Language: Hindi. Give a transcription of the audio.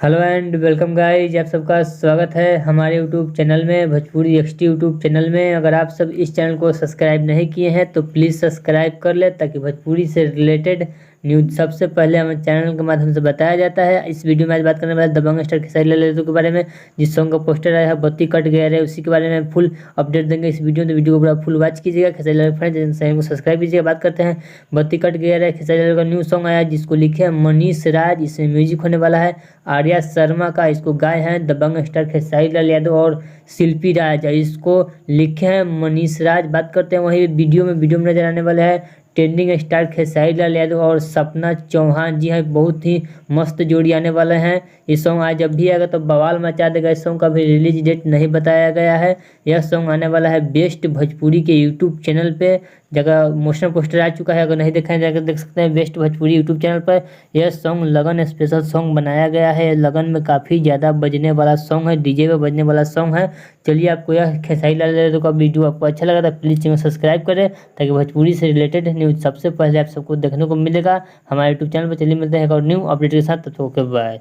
हेलो एंड वेलकम गाइज, आप सबका स्वागत है हमारे यूट्यूब चैनल में, भोजपुरी एक्सटी यूट्यूब चैनल में। अगर आप सब इस चैनल को सब्सक्राइब नहीं किए हैं तो प्लीज़ सब्सक्राइब कर ले, ताकि भोजपुरी से रिलेटेड न्यूज़ सबसे पहले हमारे चैनल के माध्यम से बताया जाता है। इस वीडियो में आज बात करने वाले दबंग स्टार खेसारी लाल यादव के बारे में, जिस सॉन्ग का पोस्टर आया है बत्ती कट गया है, उसी के बारे में फुल अपडेट देंगे इस वीडियो में। तो वीडियो को पूरा फुल वॉच कीजिएगा। खेसारी लाल फ्रेंड्स चैनल को सब्सक्राइब कीजिएगा। बात करते हैं बत्ती कट गया है, खेसारी लाल का न्यू सॉन्ग आया जिसको लिखे हैं मनीष राज। इसमें म्यूजिक होने वाला है आर्या शर्मा का। इसको गाए हैं दबंग स्टार खेसारी लाल यादव और शिल्पी राज। इसको लिखे हैं मनीष राज। बात करते हैं वही वीडियो में नजर आने वाले हैं ट्रेंडिंग स्टार खेसारी लाल यादव और सपना चौहान। जी हाँ, बहुत ही मस्त जोड़ी आने वाले हैं। ये सॉन्ग आज जब भी आएगा तो बवाल मचा देगा। इस सॉन्ग का भी रिलीज डेट नहीं बताया गया है। यह सॉन्ग आने वाला है बेस्ट भोजपुरी के यूट्यूब चैनल पे। जगह मोशन पोस्टर आ चुका है, अगर नहीं देखा है जाकर देख सकते हैं बेस्ट भोजपुरी यूट्यूब चैनल पर। यह सॉन्ग लगन स्पेशल सॉन्ग बनाया गया है। लगन में काफ़ी ज़्यादा बजने वाला सॉन्ग है, डीजे पे बजने वाला सॉन्ग है। चलिए, आपको यह खेसारी लाल यादव का वीडियो आपको अच्छा लगा तो प्लीज़ चैनल सब्सक्राइब करें, ताकि भोजपुरी से रिलेटेड न्यूज़ सबसे पहले आप सबको देखने को मिलेगा हमारे यूट्यूब चैनल पर। चलिए मिलते हैं एक और न्यू अपडेट के साथ, तब तक ओके बाय।